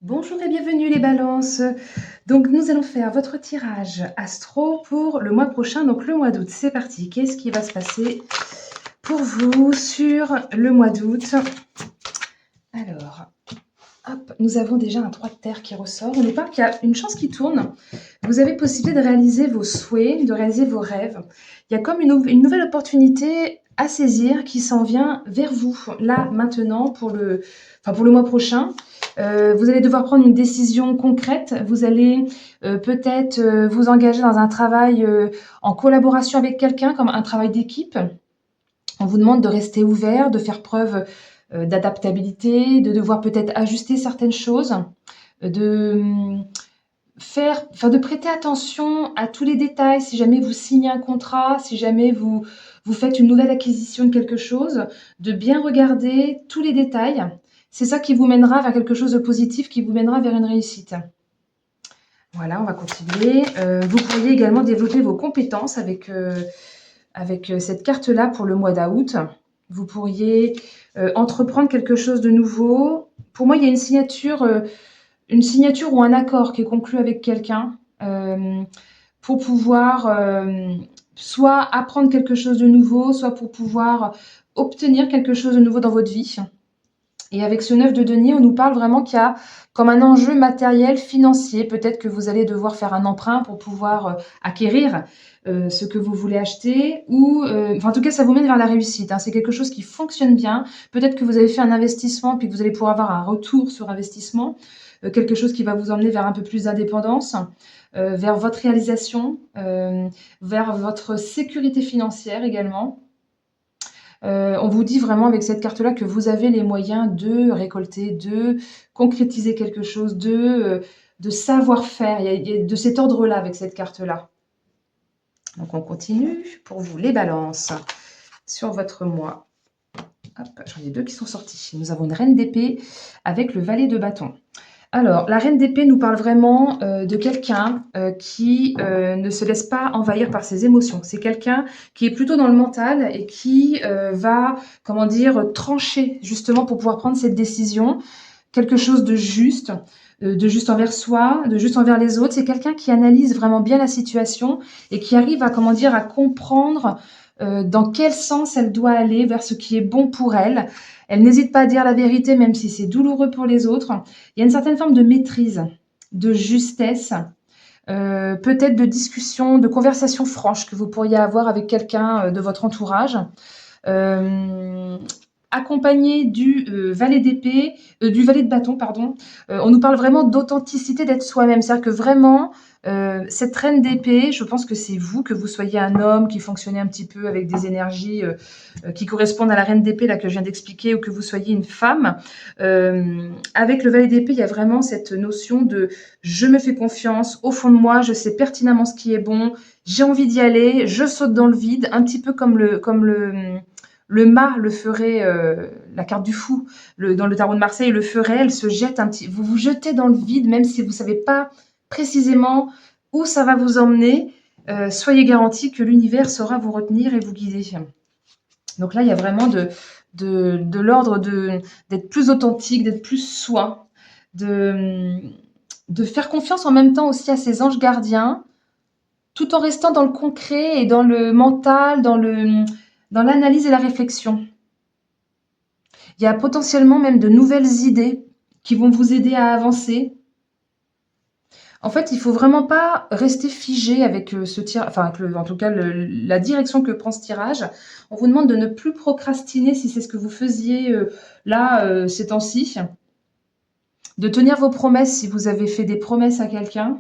Bonjour et bienvenue les balances. Donc nous allons faire votre tirage astro pour le mois prochain, donc le mois d'août. C'est parti. Qu'est-ce qui va se passer pour vous sur le mois d'août? Alors, hop, nous avons déjà un 3 de terre qui ressort. On nous parle qu'il y a une chance qui tourne. Vous avez possibilité de réaliser vos souhaits, de réaliser vos rêves. Il y a comme une nouvelle opportunité à saisir qui s'en vient vers vous, là, maintenant, pour le mois prochain. Vous allez devoir prendre une décision concrète. Vous allez peut-être vous engager dans un travail en collaboration avec quelqu'un, comme un travail d'équipe. On vous demande de rester ouvert, de faire preuve d'adaptabilité, de devoir peut-être ajuster certaines choses, de de prêter attention à tous les détails. Si jamais vous signez un contrat, si jamais vous faites une nouvelle acquisition de quelque chose, de bien regarder tous les détails. C'est ça qui vous mènera vers quelque chose de positif, qui vous mènera vers une réussite. Voilà, on va continuer. Vous pourriez également développer vos compétences avec cette carte-là pour le mois d'août. Vous pourriez entreprendre quelque chose de nouveau. Pour moi, il y a une signature ou un accord qui est conclu avec quelqu'un pour pouvoir soit apprendre quelque chose de nouveau, soit pour pouvoir obtenir quelque chose de nouveau dans votre vie. Et avec ce 9 de denier, on nous parle vraiment qu'il y a comme un enjeu matériel, financier. Peut-être que vous allez devoir faire un emprunt pour pouvoir acquérir ce que vous voulez acheter. Ou, en tout cas, ça vous mène vers la réussite. C'est quelque chose qui fonctionne bien. Peut-être que vous avez fait un investissement puis que vous allez pouvoir avoir un retour sur investissement. Quelque chose qui va vous emmener vers un peu plus d'indépendance, vers votre réalisation, vers votre sécurité financière également. On vous dit vraiment avec cette carte-là que vous avez les moyens de récolter, de concrétiser quelque chose, de savoir-faire. Il y a de cet ordre-là avec cette carte-là. Donc on continue pour vous les balances sur votre mois. Hop, j'en ai deux qui sont sortis. Nous avons une reine d'épée avec le valet de bâton. Alors, la reine d'épée nous parle vraiment de quelqu'un qui ne se laisse pas envahir par ses émotions. C'est quelqu'un qui est plutôt dans le mental et qui va, comment dire, trancher justement pour pouvoir prendre cette décision. Quelque chose de juste envers soi, de juste envers les autres. C'est quelqu'un qui analyse vraiment bien la situation et qui arrive à, comment dire, à comprendre dans quel sens elle doit aller vers ce qui est bon pour elle. Elle n'hésite pas à dire la vérité, même si c'est douloureux pour les autres. Il y a une certaine forme de maîtrise, de justesse, peut-être de discussion, de conversation franche que vous pourriez avoir avec quelqu'un de votre entourage. Accompagné du valet d'épée, du valet de bâton, pardon. On nous parle vraiment d'authenticité, d'être soi-même. C'est-à-dire que vraiment, cette reine d'épée, je pense que c'est vous, que vous soyez un homme qui fonctionnez un petit peu avec des énergies qui correspondent à la reine d'épée là que je viens d'expliquer, ou que vous soyez une femme. Avec le valet d'épée, il y a vraiment cette notion de je me fais confiance, au fond de moi, je sais pertinemment ce qui est bon, j'ai envie d'y aller, je saute dans le vide, un petit peu comme le mât le ferait, la carte du fou, dans le tarot de Marseille, le ferait, elle se jette vous vous jetez dans le vide, même si vous ne savez pas précisément où ça va vous emmener. Soyez garantis que l'univers saura vous retenir et vous guider. Donc là, il y a vraiment de l'ordre d'être plus authentique, d'être plus soi, de faire confiance en même temps aussi à ses anges gardiens, tout en restant dans le concret et dans le mental, dans l'analyse et la réflexion. Il y a potentiellement même de nouvelles idées qui vont vous aider à avancer. En fait, il faut vraiment pas rester figé avec ce tirage, enfin, en tout cas, la direction que prend ce tirage. On vous demande de ne plus procrastiner si c'est ce que vous faisiez là, ces temps-ci. De tenir vos promesses si vous avez fait des promesses à quelqu'un.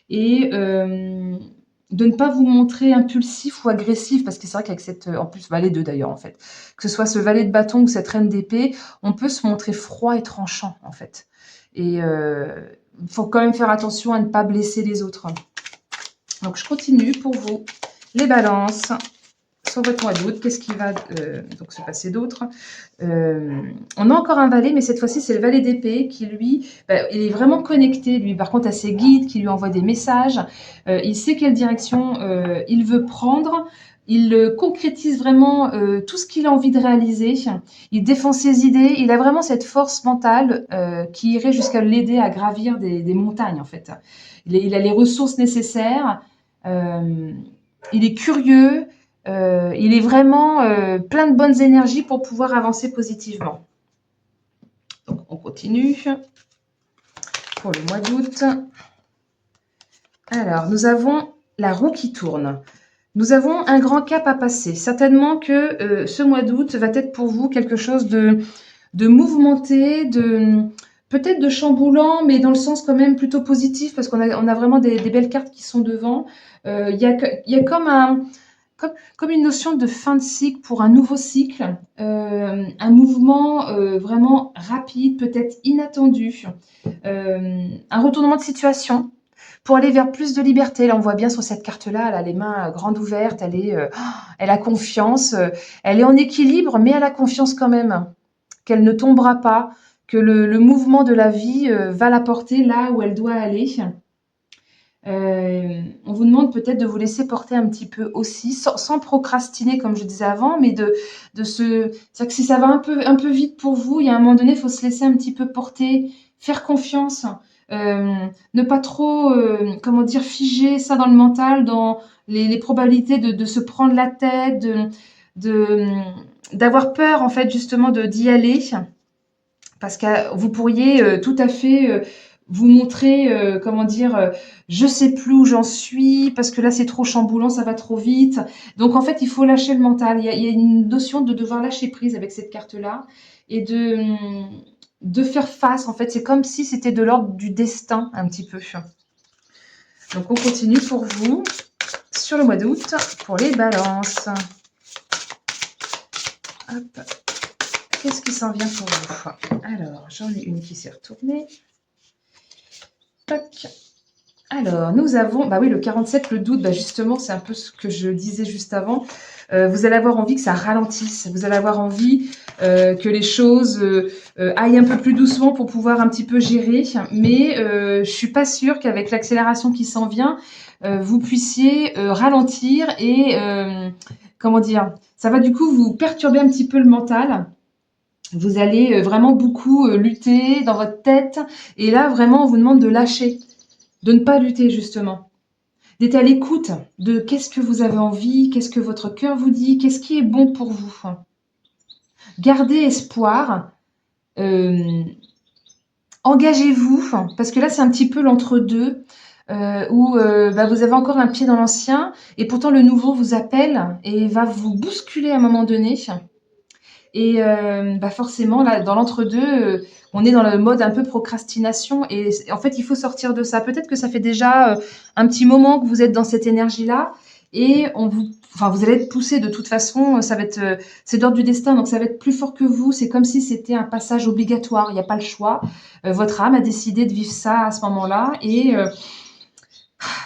Et de ne pas vous montrer impulsif ou agressif, parce que c'est vrai qu'avec cette, en plus, valet 2 d'ailleurs, en fait, que ce soit ce valet de bâton ou cette reine d'épée, on peut se montrer froid et tranchant, en fait. Et il faut quand même faire attention à ne pas blesser les autres. Donc, je continue pour vous. Les balances sur votre mois d'août. Qu'est-ce qui va donc se passer d'autre? On a encore un valet, mais cette fois-ci, c'est le valet d'épée qui, lui, il est vraiment connecté, lui, par contre, à ses guides qui lui envoient des messages. Il sait quelle direction il veut prendre. il concrétise vraiment tout ce qu'il a envie de réaliser. Il défend ses idées. Il a vraiment cette force mentale qui irait jusqu'à l'aider à gravir des montagnes, en fait. Il a les ressources nécessaires. Euh, il est curieux. Il est vraiment plein de bonnes énergies pour pouvoir avancer positivement. Donc, on continue pour le mois d'août. Alors, nous avons la roue qui tourne. Nous avons un grand cap à passer. Certainement que ce mois d'août va être pour vous quelque chose de mouvementé, peut-être de chamboulant, mais dans le sens quand même plutôt positif, parce on a vraiment des belles cartes qui sont devant. Il y a comme une notion de fin de cycle pour un nouveau cycle, un mouvement vraiment rapide, peut-être inattendu, un retournement de situation pour aller vers plus de liberté. Là, on voit bien sur cette carte-là, elle a les mains grandes ouvertes, elle a confiance, elle est en équilibre, mais elle a confiance quand même qu'elle ne tombera pas, que le mouvement de la vie va la porter là où elle doit aller. On vous demande peut-être de vous laisser porter un petit peu aussi, sans procrastiner comme je disais avant, mais c'est-à-dire que si ça va un peu vite pour vous, il y a un moment donné, il faut se laisser un petit peu porter, faire confiance, ne pas trop, comment dire, figer ça dans le mental, dans les probabilités de se prendre la tête, de, d'avoir peur en fait justement d'y aller, parce que vous pourriez tout à fait vous montrer, comment dire, je sais plus où j'en suis, parce que là c'est trop chamboulant, ça va trop vite. Donc en fait, il faut lâcher le mental. Il y a une notion de devoir lâcher prise avec cette carte-là et de faire face. En fait, c'est comme si c'était de l'ordre du destin un petit peu. Donc on continue pour vous sur le mois d'août pour les balances. Hop. Qu'est-ce qui s'en vient pour vous? Alors, j'en ai une qui s'est retournée. Toc. Alors, nous avons, bah oui, le 47, le doute, bah justement, c'est un peu ce que je disais juste avant. Vous allez avoir envie que ça ralentisse. Vous allez avoir envie que les choses aillent un peu plus doucement pour pouvoir un petit peu gérer. Mais je suis pas sûre qu'avec l'accélération qui s'en vient, vous puissiez ralentir et, comment dire, ça va du coup vous perturber un petit peu le mental. Vous allez vraiment beaucoup lutter dans votre tête. Et là, vraiment, on vous demande de lâcher, de ne pas lutter, justement. D'être à l'écoute de qu'est-ce que vous avez envie, qu'est-ce que votre cœur vous dit, qu'est-ce qui est bon pour vous. Gardez espoir. euh, Engagez-vous, parce que là, c'est un petit peu l'entre-deux, où bah, vous avez encore un pied dans l'ancien, et pourtant le nouveau vous appelle et va vous bousculer à un moment donné. Et bah forcément, là, dans l'entre-deux, on est dans le mode un peu procrastination. Et en fait, il faut sortir de ça. Peut-être que ça fait déjà un petit moment que vous êtes dans cette énergie-là. Et enfin, vous allez être poussé de toute façon. Ça va être, c'est d'ordre du destin, donc ça va être plus fort que vous. C'est comme si c'était un passage obligatoire. Il n'y a pas le choix. Votre âme a décidé de vivre ça à ce moment-là. Et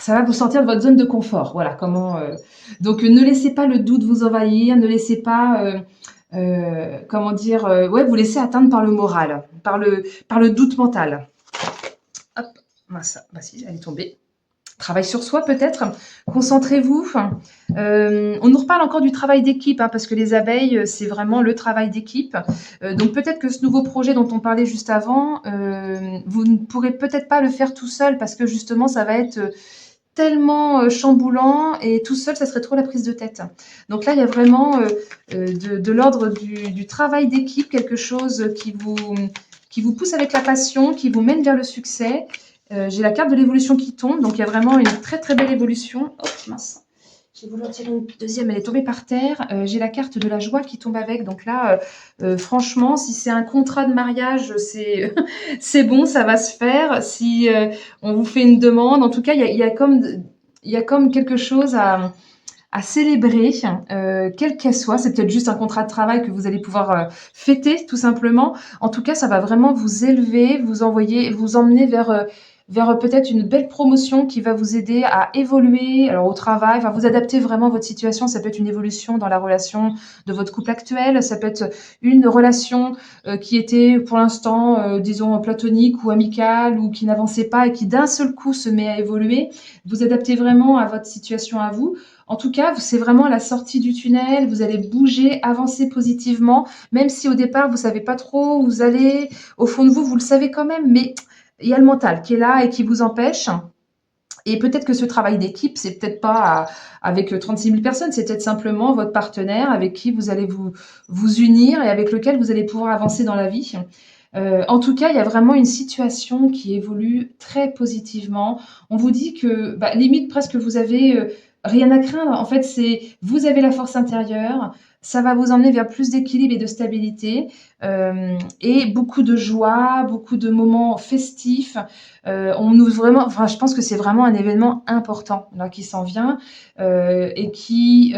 ça va vous sortir de votre zone de confort. Voilà comment. Donc, ne laissez pas le doute vous envahir. Ne laissez pas. Comment dire, ouais, vous laissez atteindre par le moral, par le doute mental. Hop, mince, bah si, elle est tombée. Travail sur soi peut-être, concentrez-vous. On nous reparle encore du travail d'équipe, hein, parce que les abeilles, c'est vraiment le travail d'équipe. Donc peut-être que ce nouveau projet dont on parlait juste avant, vous ne pourrez peut-être pas le faire tout seul, parce que justement, ça va être tellement chamboulant et tout seul, ça serait trop la prise de tête. Donc là, il y a vraiment de l'ordre du travail d'équipe, quelque chose qui vous pousse avec la passion, qui vous mène vers le succès. J'ai la carte de l'évolution qui tombe, donc il y a vraiment une très très belle évolution. Oh mince, j'ai voulu en tirer une deuxième, elle est tombée par terre. J'ai la carte de la joie qui tombe avec, donc là, franchement, si c'est un contrat de mariage, c'est c'est bon, ça va se faire. Si on vous fait une demande, en tout cas, il y a comme quelque chose à célébrer, quelle qu'elle soit. C'est peut-être juste un contrat de travail que vous allez pouvoir fêter, tout simplement. En tout cas, ça va vraiment vous élever, vous envoyer, vous emmener vers peut-être une belle promotion qui va vous aider à évoluer alors au travail, enfin vous adapter vraiment à votre situation. Ça peut être une évolution dans la relation de votre couple actuel, ça peut être une relation qui était pour l'instant, disons, platonique ou amicale ou qui n'avançait pas et qui d'un seul coup se met à évoluer. Vous adaptez vraiment à votre situation à vous. En tout cas, c'est vraiment la sortie du tunnel, vous allez bouger, avancer positivement, même si au départ, vous ne savez pas trop où vous allez. Au fond de vous, vous le savez quand même, mais il y a le mental qui est là et qui vous empêche. Et peut-être que ce travail d'équipe, c'est peut-être pas avec 36 000 personnes, c'est peut-être simplement votre partenaire avec qui vous allez vous unir et avec lequel vous allez pouvoir avancer dans la vie. En tout cas, il y a vraiment une situation qui évolue très positivement. On vous dit que, bah, limite presque vous avez rien à craindre. En fait, c'est vous avez la force intérieure. Ça va vous emmener vers plus d'équilibre et de stabilité et beaucoup de joie, beaucoup de moments festifs. On nous vraiment, enfin, je pense que c'est vraiment un événement important là qui s'en vient et qui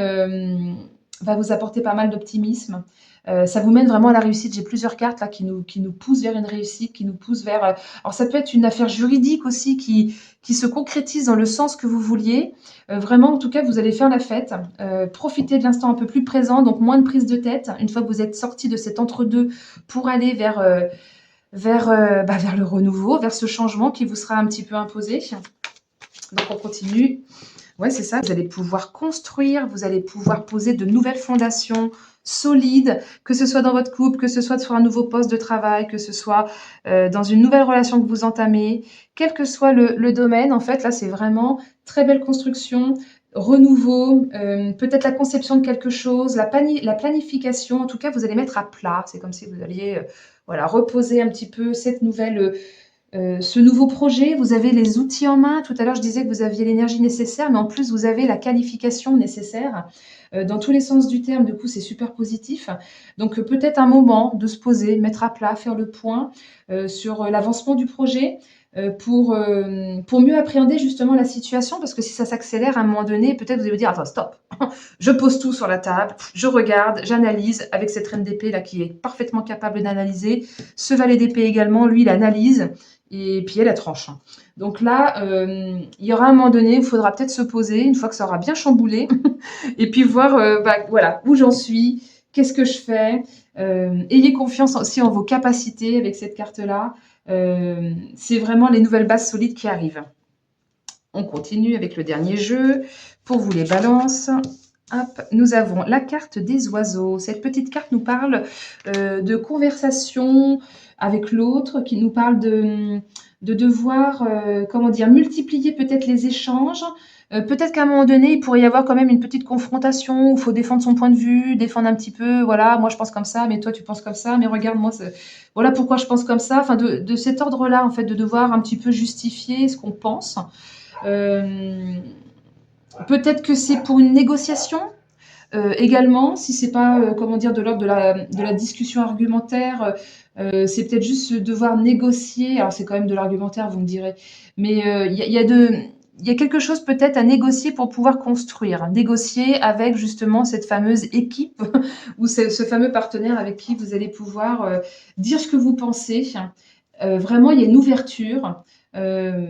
va vous apporter pas mal d'optimisme. Ça vous mène vraiment à la réussite. J'ai plusieurs cartes là qui nous poussent vers une réussite, qui nous poussent vers. Alors ça peut être une affaire juridique aussi qui se concrétise dans le sens que vous vouliez. Vraiment, en tout cas, vous allez faire la fête. Profitez de l'instant un peu plus présent, donc moins de prise de tête. Une fois que vous êtes sorti de cet entre-deux pour aller vers le renouveau, vers ce changement qui vous sera un petit peu imposé. Donc on continue. Ouais, c'est ça. Vous allez pouvoir construire, vous allez pouvoir poser de nouvelles fondations solides, que ce soit dans votre couple, que ce soit sur un nouveau poste de travail, que ce soit dans une nouvelle relation que vous entamez, quel que soit le domaine. En fait, là, c'est vraiment très belle construction, renouveau, peut-être la conception de quelque chose, la planification. En tout cas, vous allez mettre à plat. C'est comme si vous alliez voilà, reposer un petit peu ce nouveau projet, vous avez les outils en main. Tout à l'heure, je disais que vous aviez l'énergie nécessaire, mais en plus, vous avez la qualification nécessaire dans tous les sens du terme. Du coup, c'est super positif. Donc, peut-être un moment de se poser, mettre à plat, faire le point sur l'avancement du projet pour mieux appréhender justement la situation. Parce que si ça s'accélère à un moment donné, peut-être vous allez vous dire, attends, stop, je pose tout sur la table, je regarde, j'analyse avec cette reine d'épée là qui est parfaitement capable d'analyser. Ce valet d'épée également, lui, il analyse et puis elle tranche. Donc là, il y aura un moment donné où il faudra peut-être se poser une fois que ça aura bien chamboulé et puis voir voilà, où j'en suis, qu'est-ce que je fais. Ayez confiance aussi en vos capacités avec cette carte-là. C'est vraiment les nouvelles bases solides qui arrivent. On continue avec le dernier jeu. Pour vous les balances, hop, nous avons la carte des oiseaux. Cette petite carte nous parle de conversation avec l'autre, qui nous parle de devoir, comment dire, multiplier peut-être les échanges. Peut-être qu'à un moment donné, il pourrait y avoir quand même une petite confrontation où il faut défendre son point de vue, défendre un petit peu, voilà, moi je pense comme ça, mais toi tu penses comme ça, mais regarde, moi, voilà pourquoi je pense comme ça. Enfin, de cet ordre-là, en fait, de devoir un petit peu justifier ce qu'on pense. Euh, Peut-être que c'est pour une négociation également, si c'est pas comment dire de l'ordre de la discussion argumentaire, c'est peut-être juste devoir négocier. Alors c'est quand même de l'argumentaire, vous me direz, mais il y a quelque chose peut-être à négocier pour pouvoir construire. Négocier avec justement cette fameuse équipe ou ce fameux partenaire avec qui vous allez pouvoir dire ce que vous pensez. Vraiment, il y a une ouverture. Euh,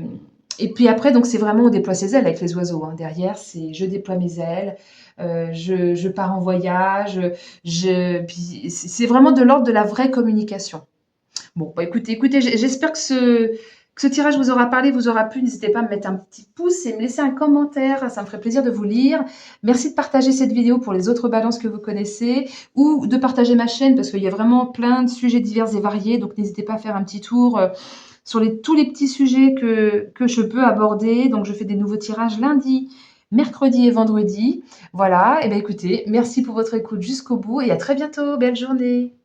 et puis après, donc c'est vraiment on déploie ses ailes avec les oiseaux. Hein. Derrière, c'est je déploie mes ailes, je pars en voyage. Puis c'est vraiment de l'ordre de la vraie communication. Bon, bah écoutez, j'espère que ce tirage vous aura parlé, vous aura plu. N'hésitez pas à me mettre un petit pouce et me laisser un commentaire. Ça me ferait plaisir de vous lire. Merci de partager cette vidéo pour les autres balances que vous connaissez ou de partager ma chaîne parce qu'il y a vraiment plein de sujets divers et variés. Donc, n'hésitez pas à faire un petit tour sur tous les petits sujets que je peux aborder. Donc, je fais des nouveaux tirages lundi, mercredi et vendredi. Voilà. Et bien, écoutez, merci pour votre écoute jusqu'au bout et à très bientôt. Belle journée.